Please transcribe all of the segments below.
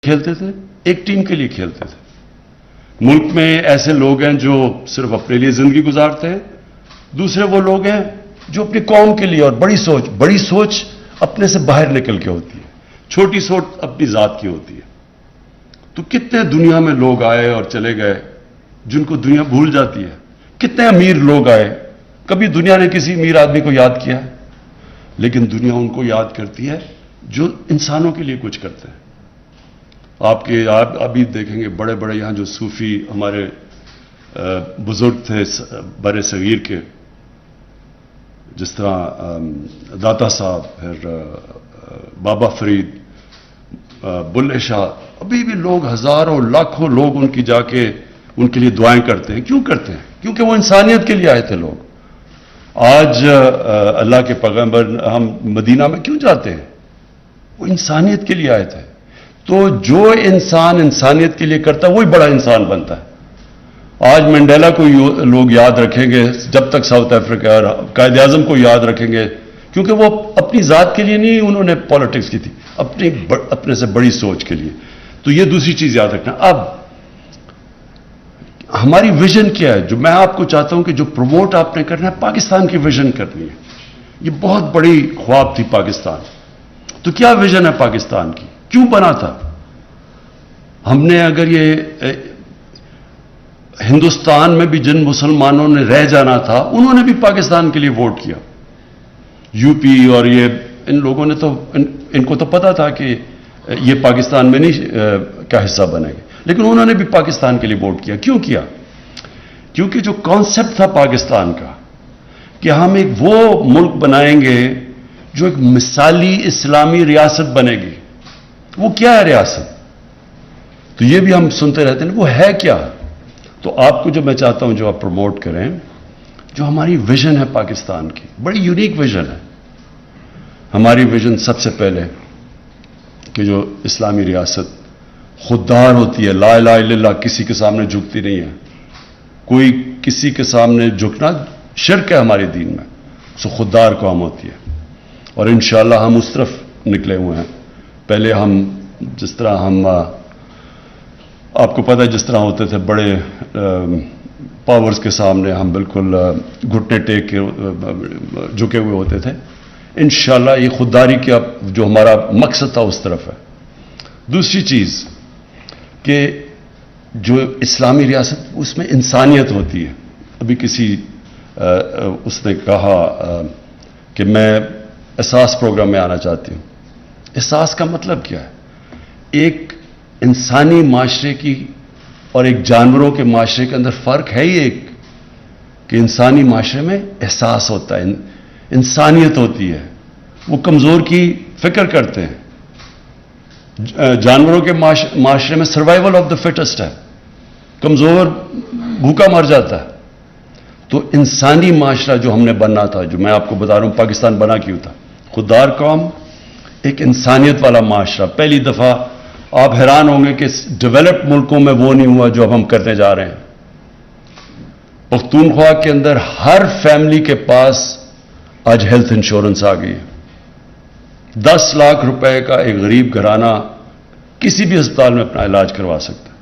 کھیلتے تھے، ایک ٹیم کے لیے کھیلتے تھے. ملک میں ایسے لوگ ہیں جو صرف اپنے لیے زندگی گزارتے ہیں، دوسرے وہ لوگ ہیں جو اپنی قوم کے لیے، اور بڑی سوچ اپنے سے باہر نکل کے ہوتی ہے، چھوٹی سوچ اپنی ذات کی ہوتی ہے. تو کتنے دنیا میں لوگ آئے اور چلے گئے جن کو دنیا بھول جاتی ہے. کتنے امیر لوگ آئے، کبھی دنیا نے کسی امیر آدمی کو یاد کیا ہے؟ لیکن دنیا ان کو یاد کرتی ہے جو انسانوں کے لیے کچھ کرتے ہیں. آپ ابھی دیکھیں گے بڑے بڑے یہاں جو صوفی ہمارے بزرگ تھے بر صغیر کے، جس طرح داتا صاحب، پھر بابا فرید، بلے شاہ، ابھی بھی لوگ ہزاروں لاکھوں لوگ ان کی جا کے ان کے لیے دعائیں کرتے ہیں. کیوں کرتے ہیں؟ کیونکہ وہ انسانیت کے لیے آئے تھے لوگ. آج اللہ کے پیغمبر ہم مدینہ میں کیوں جاتے ہیں؟ وہ انسانیت کے لیے آئے تھے. تو جو انسان انسانیت کے لیے کرتا ہے وہی بڑا انسان بنتا ہے. آج منڈیلا کو لوگ یاد رکھیں گے جب تک ساؤتھ افریقہ، اور قائد اعظم کو یاد رکھیں گے کیونکہ وہ اپنی ذات کے لیے نہیں انہوں نے پالیٹکس کی تھی، اپنے سے بڑی سوچ کے لیے. تو یہ دوسری چیز یاد رکھنا. اب ہماری ویژن کیا ہے؟ جو میں آپ کو چاہتا ہوں کہ جو پروموٹ آپ نے کرنا ہے، پاکستان کی ویژن کرنی ہے. یہ بہت بڑی خواب تھی پاکستان. تو کیا ویژن ہے پاکستان کی؟ کیوں بنا تھا؟ ہم نے اگر یہ ہندوستان میں بھی جن مسلمانوں نے رہ جانا تھا انہوں نے بھی پاکستان کے لیے ووٹ کیا. یو پی اور یہ ان لوگوں نے تو ان کو تو پتا تھا کہ یہ پاکستان میں نہیں کا حصہ بنے گے، لیکن انہوں نے بھی پاکستان کے لیے ووٹ کیا. کیوں کیا؟ کیونکہ جو کانسیپٹ تھا پاکستان کا کہ ہم ایک وہ ملک بنائیں گے جو ایک مثالی اسلامی ریاست بنے گی. وہ کیا ہے ریاست؟ تو یہ بھی ہم سنتے رہتے ہیں، وہ ہے کیا؟ تو آپ کو جو میں چاہتا ہوں جو آپ پروموٹ کریں، جو ہماری ویژن ہے پاکستان کی، بڑی یونیک ویژن ہے. ہماری ویژن سب سے پہلے کہ جو اسلامی ریاست خوددار ہوتی ہے، لا الہ الا اللہ، کسی کے سامنے جھکتی نہیں ہے. کوئی کسی کے سامنے جھکنا شرک ہے ہمارے دین میں. سو خوددار قوم ہوتی ہے، اور انشاءاللہ ہم اس طرف نکلے ہوئے ہیں. پہلے ہم جس طرح آپ کو پتہ ہے جس طرح ہوتے تھے بڑے پاورز کے سامنے ہم بالکل گھٹنے ٹیک کے جھکے ہوئے ہوتے تھے. انشاءاللہ یہ خودداری کا جو ہمارا مقصد تھا اس طرف ہے. دوسری چیز کہ جو اسلامی ریاست اس میں انسانیت ہوتی ہے. ابھی کسی اس نے کہا کہ میں احساس پروگرام میں آنا چاہتی ہوں. احساس کا مطلب کیا ہے؟ ایک انسانی معاشرے کی اور ایک جانوروں کے معاشرے کے اندر فرق ہے ہی ایک کہ انسانی معاشرے میں احساس ہوتا ہے، انسانیت ہوتی ہے. وہ کمزور کی فکر کرتے ہیں. جانوروں کے معاشرے میں سروائیول آف دا فٹسٹ ہے، کمزور بھوکا مر جاتا ہے. تو انسانی معاشرہ جو ہم نے بننا تھا، جو میں آپ کو بتا رہا ہوں پاکستان بنا کیوں تھا، خوددار قوم، ایک انسانیت والا معاشرہ. پہلی دفعہ آپ حیران ہوں گے کہ ڈیولپڈ ملکوں میں وہ نہیں ہوا جو اب ہم کرنے جا رہے ہیں. پختونخوا کے اندر ہر فیملی کے پاس آج ہیلتھ انشورنس آ گئی ہے. 10 لاکھ روپے کا ایک غریب گھرانہ کسی بھی ہسپتال میں اپنا علاج کروا سکتا ہے.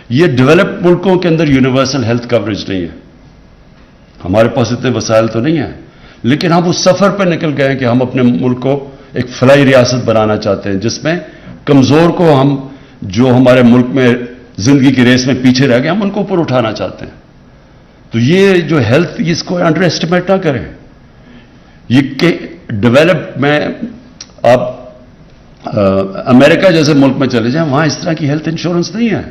یہ ڈیولپڈ ملکوں کے اندر یونیورسل ہیلتھ کوریج نہیں ہے. ہمارے پاس اتنے وسائل تو نہیں ہیں، لیکن ہم اس سفر پہ نکل گئے کہ ہم اپنے ملک کو ایک فلاحی ریاست بنانا چاہتے ہیں جس میں کمزور کو ہم جو ہمارے ملک میں زندگی کی ریس میں پیچھے رہ گئے ہم ان کو اوپر اٹھانا چاہتے ہیں. تو یہ جو ہیلتھ اس کو انڈر ایسٹیمیٹ نہ کریں. یہ کہ ڈیولپ میں آپ امریکہ جیسے ملک میں چلے جائیں، وہاں اس طرح کی ہیلتھ انشورنس نہیں ہے،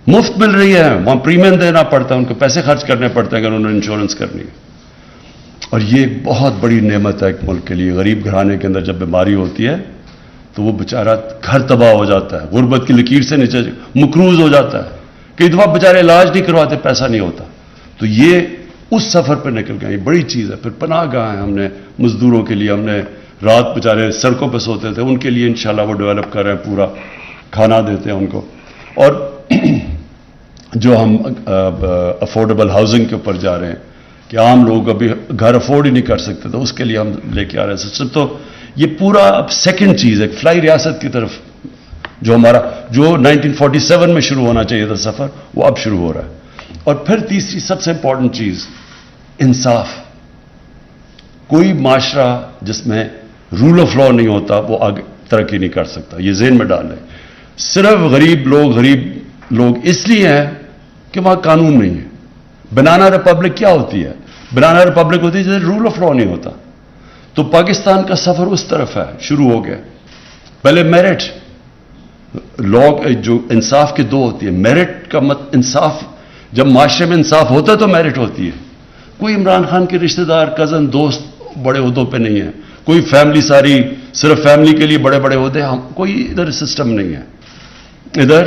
مفت مل رہی ہے. وہاں پریمیم دینا پڑتا ہے، ان کو پیسے خرچ کرنے پڑتے ہیں اگر انہوں نے انشورنس کرنی ہے. اور یہ ایک بہت بڑی نعمت ہے ایک ملک کے لیے. غریب گھرانے کے اندر جب بیماری ہوتی ہے تو وہ بیچارہ گھر تباہ ہو جاتا ہے، غربت کی لکیر سے نیچے مقروض ہو جاتا ہے. کئی دفعہ بیچارے علاج نہیں کرواتے، پیسہ نہیں ہوتا. تو یہ اس سفر پہ نکل گئے، یہ بڑی چیز ہے. پھر پناہ گاہ ہیں، ہم نے مزدوروں کے لیے، ہم نے رات بیچارے سڑکوں پہ سوتے تھے، ان کے لیے انشاءاللہ وہ ڈیولپ کر رہے ہیں، پورا کھانا دیتے ہیں ان کو. اور جو ہم افورڈیبل ہاؤسنگ کے اوپر جا رہے ہیں کہ عام لوگ ابھی گھر افورڈ ہی نہیں کر سکتے، تو اس کے لیے ہم لے کے آ رہے ہیں سسٹم. تو یہ پورا اب سیکنڈ چیز ہے فلائی ریاست کی طرف جو ہمارا جو 1947 میں شروع ہونا چاہیے تھا سفر، وہ اب شروع ہو رہا ہے۔ اور پھر تیسری سب سے امپورٹنٹ چیز، انصاف۔ کوئی معاشرہ جس میں رول آف لا نہیں ہوتا وہ آگے ترقی نہیں کر سکتا، یہ ذہن میں ڈال لیں۔ صرف غریب لوگ اس لیے ہیں کہ وہاں قانون نہیں ہے۔ بنانا ریپبلک کیا ہوتی ہے؟ بنانا ریپبلک ہوتی ہے جیسے رول آف لا نہیں ہوتا۔ تو پاکستان کا سفر اس طرف ہے، شروع ہو گیا۔ پہلے میرٹ، لوگ جو انصاف کے دو ہوتی ہے، میرٹ کا انصاف، جب معاشرے میں انصاف ہوتا ہے تو میرٹ ہوتی ہے۔ کوئی عمران خان کے رشتہ دار، کزن، دوست بڑے عہدوں پہ نہیں ہے، کوئی فیملی ساری صرف فیملی کے لیے بڑے بڑے عہدے، کوئی ادھر سسٹم نہیں ہے، ادھر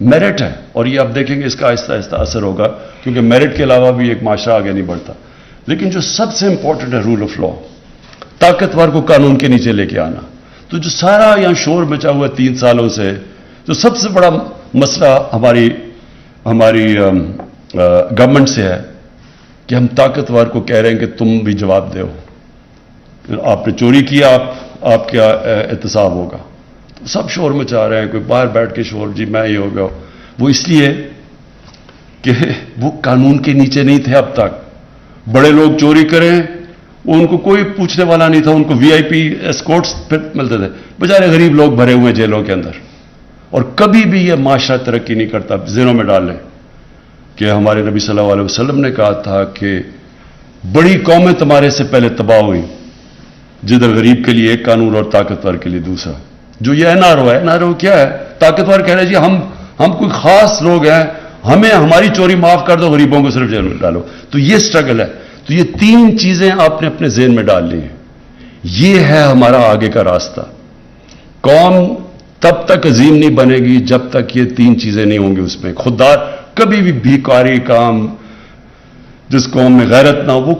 میرٹ ہے۔ اور یہ آپ دیکھیں گے اس کا آہستہ آہستہ اثر ہوگا، کیونکہ میرٹ کے علاوہ بھی ایک معاشرہ آگے نہیں بڑھتا۔ لیکن جو سب سے امپورٹنٹ ہے رول آف لا، طاقتور کو قانون کے نیچے لے کے آنا۔ تو جو سارا یہاں شور مچا ہوا 3 سالوں سے، جو سب سے بڑا مسئلہ ہماری گورنمنٹ سے ہے کہ ہم طاقتور کو کہہ رہے ہیں کہ تم بھی جواب دو، آپ نے چوری کیا، آپ کیا احتساب ہوگا۔ تو سب شور مچا رہے ہیں، کوئی باہر بیٹھ کے شور، جی میں یہ ہو گیا۔ وہ اس لیے کہ وہ قانون کے نیچے نہیں تھے اب تک۔ بڑے لوگ چوری کریں، ان کو کوئی پوچھنے والا نہیں تھا، ان کو وی آئی پی اسکورٹس ملتے تھے، بیچارے غریب لوگ بھرے ہوئے جیلوں کے اندر۔ اور کبھی بھی یہ معاشرہ ترقی نہیں کرتا۔ ذہنوں میں ڈال لیں کہ ہمارے نبی صلی اللہ علیہ وسلم نے کہا تھا کہ بڑی قومیں تمہارے سے پہلے تباہ ہوئی، جدھر غریب کے لیے ایک قانون اور طاقتور کے لیے دوسرا۔ جو یہ این آر او کیا ہے؟ طاقتور کہہ رہے جی ہم کوئی خاص لوگ ہیں، ہمیں ہماری چوری معاف کر دو، غریبوں کو صرف جیل میں ڈالو۔ تو یہ سٹرگل ہے۔ تو یہ 3 چیزیں آپ نے اپنے ذہن میں ڈال لی ہیں۔ یہ ہے ہمارا آگے کا راستہ۔ قوم تب تک عظیم نہیں بنے گی جب تک یہ 3 چیزیں نہیں ہوں گی اس میں۔ خوددار، کبھی بھی بھیکاری کام، جس قوم میں غیرت نہ ہو، وہ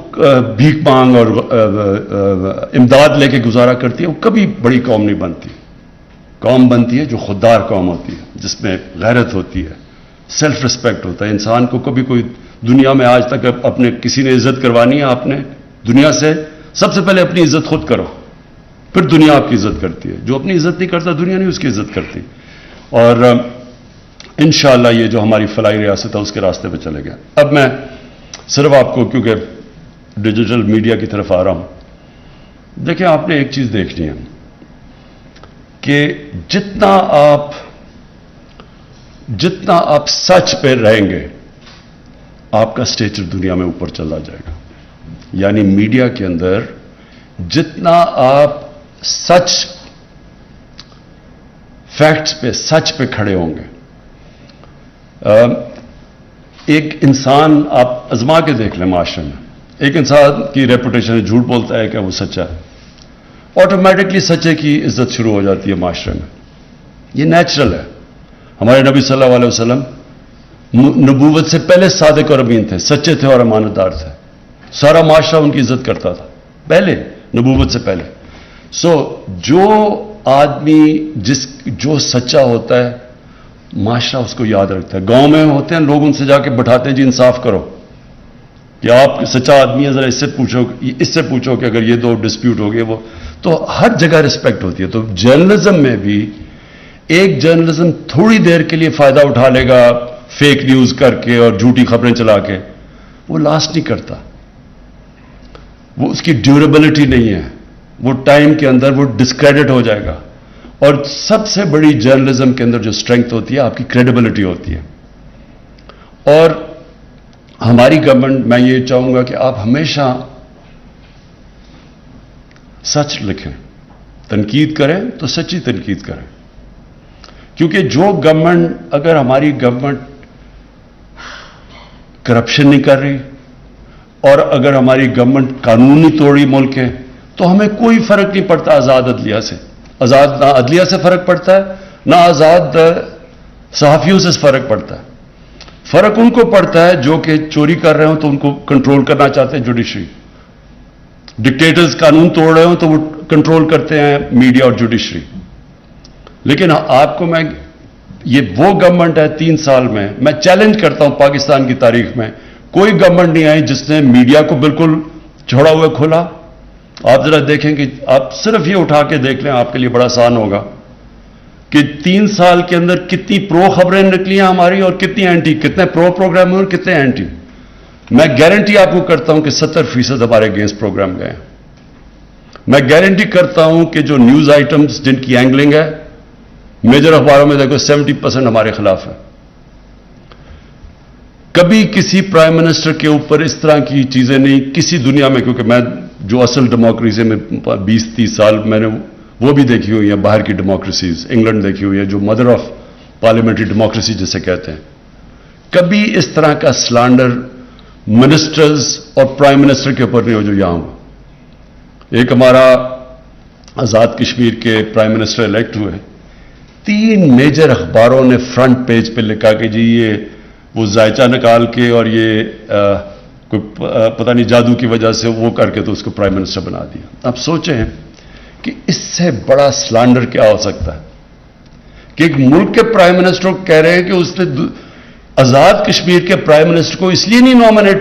بھیک مانگ اور امداد لے کے گزارا کرتی ہے، وہ کبھی بڑی قوم نہیں بنتی۔ قوم بنتی ہے جو خوددار قوم ہوتی ہے، جس میں غیرت ہوتی ہے، سیلف ریسپیکٹ ہوتا ہے۔ انسان کو کبھی کوئی دنیا میں آج تک اپنے کسی نے عزت کروانی ہے آپ نے دنیا سے، سب سے پہلے اپنی عزت خود کرو، پھر دنیا آپ کی عزت کرتی ہے۔ جو اپنی عزت نہیں کرتا دنیا نہیں اس کی عزت کرتی۔ اور انشاءاللہ یہ جو ہماری فلاحی ریاست ہے اس کے راستے پہ چلے گا۔ اب میں صرف آپ کو، کیونکہ ڈیجیٹل میڈیا کی طرف آ رہا ہوں، دیکھیں آپ نے ایک چیز دیکھنی ہے کہ جتنا آپ سچ پہ رہیں گے آپ کا اسٹیچر دنیا میں اوپر چلا جائے گا۔ یعنی میڈیا کے اندر جتنا آپ سچ، فیکٹس پہ، سچ پہ کھڑے ہوں گے۔ ایک انسان آپ آزما کے دیکھ لیں معاشرے میں، ایک انسان کی ریپوٹیشن ہے، جھوٹ بولتا ہے کہ وہ سچا ہے، آٹومیٹکلی سچے کی عزت شروع ہو جاتی ہے معاشرے میں۔ یہ نیچرل ہے۔ ہمارے نبی صلی اللہ علیہ وسلم نبوت سے پہلے صادق اور امین تھے، سچے تھے اور امانت دار تھے۔ سارا معاشرہ ان کی عزت کرتا تھا پہلے، نبوت سے پہلے۔ جو آدمی جو سچا ہوتا ہے معاشرہ اس کو یاد رکھتا ہے۔ گاؤں میں ہوتے ہیں لوگ، ان سے جا کے بٹھاتے ہیں جی انصاف کرو، کہ آپ سچا آدمی ہے، ذرا اس سے پوچھو کہ اگر یہ 2 ڈسپیوٹ ہو گئے، وہ تو ہر جگہ رسپیکٹ ہوتی ہے۔ تو جرنلزم میں بھی ایک جرنلزم تھوڑی دیر کے لیے فائدہ اٹھا لے گا فیک نیوز کر کے اور جھوٹی خبریں چلا کے، وہ لاسٹ نہیں کرتا، وہ اس کی ڈیوریبلٹی نہیں ہے، وہ ٹائم کے اندر وہ ڈسکریڈٹ ہو جائے گا۔ اور سب سے بڑی جرنلزم کے اندر جو اسٹرینگتھ ہوتی ہے آپ کی کریڈیبلٹی ہوتی ہے۔ اور ہماری گورنمنٹ، میں یہ چاہوں گا کہ آپ ہمیشہ سچ لکھیں، تنقید کریں تو سچی تنقید کریں، کیونکہ جو گورنمنٹ، اگر ہماری گورنمنٹ کرپشن نہیں کر رہی اور اگر ہماری گورنمنٹ قانون نہیں توڑ رہی ملک کے، تو ہمیں کوئی فرق نہیں پڑتا آزاد عدلیہ سے۔ نہ عدلیہ سے فرق پڑتا ہے، نہ آزاد صحافیوں سے فرق پڑتا ہے۔ فرق ان کو پڑتا ہے جو کہ چوری کر رہے ہوں تو ان کو کنٹرول کرنا چاہتے ہیں جوڈیشری، ڈکٹیٹرز قانون توڑ رہے ہوں تو وہ کنٹرول کرتے ہیں میڈیا اور جوڈیشری۔ لیکن آپ کو یہ وہ گورنمنٹ ہے 3 سال میں چیلنج کرتا ہوں، پاکستان کی تاریخ میں کوئی گورنمنٹ نہیں آئی جس نے میڈیا کو بالکل چھوڑا ہوا کھولا۔ آپ ذرا دیکھیں کہ آپ صرف یہ اٹھا کے دیکھ لیں، آپ کے لیے بڑا آسان ہوگا کہ 3 سال کے اندر کتنی پرو خبریں نکلی ہیں ہماری اور کتنی اینٹی, کتنے پرو پروگرام ہیں اور کتنے اینٹی. میں گارنٹی آپ کو کرتا ہوں کہ 70% ہمارے اگینسٹ پروگرام گئے ہیں. میں گارنٹی کرتا ہوں کہ جو نیوز آئٹمز جن کی اینگلنگ ہے میجر اخباروں میں دیکھو 70% ہمارے خلاف ہے. کبھی کسی پرائم منسٹر کے اوپر اس طرح کی چیزیں نہیں کسی دنیا میں, کیونکہ میں جو اصل ڈیموکریسی میں 20-30 سال میں نے وہ بھی دیکھی ہوئی ہیں, باہر کی ڈیموکریسیز, انگلینڈ دیکھی ہوئی ہے جو مدر آف پارلیمنٹری ڈیموکریسی جسے کہتے ہیں. کبھی اس طرح کا سلانڈر منسٹرز اور پرائم منسٹر کے اوپر نہیں ہو جو یہاں ہوا. ایک ہمارا آزاد کشمیر کے پرائم منسٹر الیکٹ ہوئے, 3 میجر اخباروں نے فرنٹ پیج پہ لکھا کہ جی یہ وہ ذائچہ نکال کے اور یہ کوئی پتہ نہیں جادو کی وجہ سے وہ کر کے تو اس کو پرائم منسٹر بنا دیا. اب سوچیں کہ اس سے بڑا سلانڈر کیا ہو سکتا ہے کہ ایک ملک کے پرائم منسٹر کو کہہ رہے ہیں کہ اس نے آزاد کشمیر کے پرائم منسٹر کو اس لیے نہیں نامنیٹ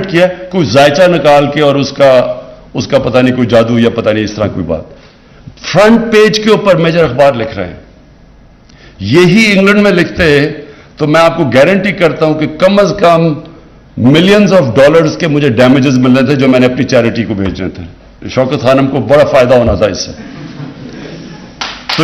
کیا کوئی ذائچہ نکال کے اور اس کا پتہ نہیں کوئی جادو یا پتہ نہیں اس طرح کوئی بات. فرنٹ پیج کے اوپر میجر اخبار لکھ رہے ہیں. یہی انگلینڈ میں لکھتے تو میں آپ کو گارنٹی کرتا ہوں کہ کم از کم ملینز آف ڈالرز کے مجھے ڈیمیجز مل رہے تھے جو میں نے اپنی چیریٹی کو بھیجنے تھے. شوکت خانم کو بڑا فائدہ ہونا تھا اس سے. تو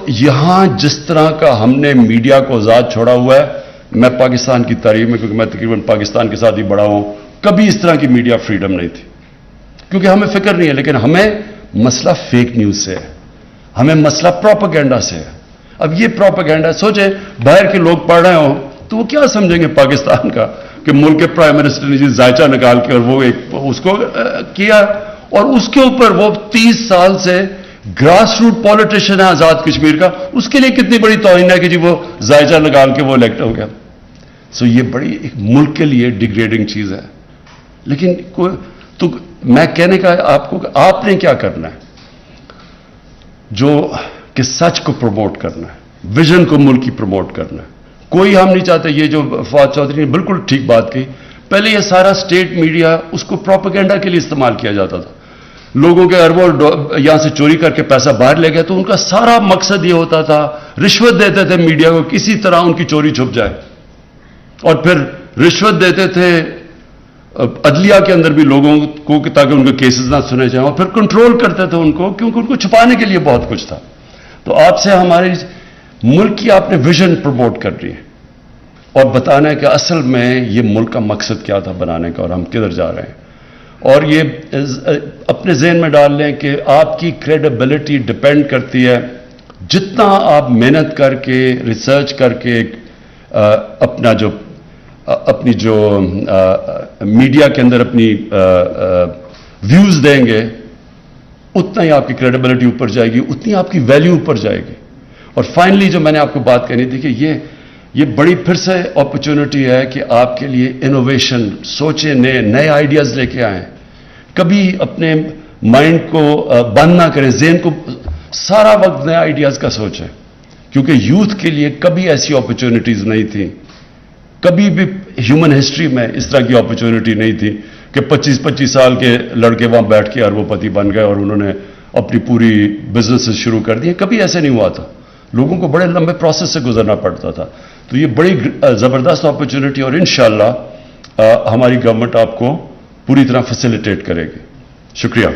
یہاں جس طرح کا ہم نے میڈیا کو آزاد چھوڑا ہوا ہے, میں پاکستان کی تاریخ میں, کیونکہ میں تقریباً پاکستان کے ساتھ ہی بڑا ہوں, کبھی اس طرح کی میڈیا فریڈم نہیں تھی کیونکہ ہمیں فکر نہیں ہے. لیکن ہمیں مسئلہ فیک نیوز سے ہے, ہمیں مسئلہ پروپیگنڈا سے ہے. اب یہ پروپیگنڈا سوچیں باہر کے لوگ پڑھ رہے ہوں تو وہ کیا سمجھیں گے پاکستان کا کہ ملک کے پرائم منسٹر نے ذائچہ نکال کے اور وہ اس کو کیا, اور اس کے اوپر وہ 30 سال سے گراس روٹ پالیٹیشین ہے آزاد کشمیر کا, اس کے لیے کتنی بڑی توہین ہے کہ جی وہ ذائچہ نکال کے وہ الیکٹ ہو گیا. سو یہ بڑی ایک ملک کے لیے ڈیگریڈنگ چیز ہے. لیکن تو میں کہنے کا آپ کو آپ نے کیا کرنا ہے جو کہ سچ کو پروموٹ کرنا ہے, ویژن کو ملک کی پروموٹ کرنا ہے. کوئی ہم نہیں چاہتے, یہ جو فواد چودھری نے بالکل ٹھیک بات کی, پہلے یہ سارا اسٹیٹ میڈیا اس کو پروپیگنڈا کے لیے استعمال کیا جاتا تھا. لوگوں کے اربوں یہاں سے چوری کر کے پیسہ باہر لے گئے تو ان کا سارا مقصد یہ ہوتا تھا رشوت دیتے تھے میڈیا کو کسی طرح ان کی چوری چھپ جائے, اور پھر رشوت دیتے تھے عدلیہ کے اندر بھی لوگوں کو تاکہ ان کے کیسز نہ سنے جائیں, اور پھر کنٹرول کرتے تھے ان کو کیونکہ ان کو چھپانے کے لیے بہت کچھ تھا. تو آپ سے ہماری ملک کی آپ نے ویژن پروموٹ کر رہی ہے اور بتانا ہے کہ اصل میں یہ ملک کا مقصد کیا تھا بنانے کا اور ہم کدھر جا رہے ہیں. اور یہ اپنے ذہن میں ڈال لیں کہ آپ کی کریڈیبلٹی ڈپینڈ کرتی ہے جتنا آپ محنت کر کے ریسرچ کر کے اپنی جو میڈیا کے اندر اپنی ویوز دیں گے, اتنا ہی آپ کی کریڈیبلٹی اوپر جائے گی, اتنی آپ کی ویلیو اوپر جائے گی. اور فائنلی جو میں نے آپ کو بات کہنی تھی کہ یہ بڑی پھر سے اپرچونٹی ہے کہ آپ کے لیے انوویشن, سوچیں, نئے آئیڈیاز لے کے آئیں. کبھی اپنے مائنڈ کو بند نہ کریں, ذہن کو سارا وقت نئے آئیڈیاز کا سوچیں, کیونکہ یوتھ کے لیے کبھی ایسی اپرچونٹیز نہیں تھیں. کبھی بھی ہیومن ہسٹری میں اس طرح کی اپرچونٹی نہیں تھی کہ 25 سال کے لڑکے وہاں بیٹھ کے اربوں-پتی بن گئے اور انہوں نے اپنی پوری بزنس شروع کر دیے. کبھی ایسے نہیں ہوا تھا, لوگوں کو بڑے لمبے پروسیس سے گزرنا پڑتا تھا. تو یہ بڑی زبردست اپرچونٹی اور انشاءاللہ ہماری گورنمنٹ آپ کو پوری طرح فیسیلیٹیٹ کرے گی. شکریہ.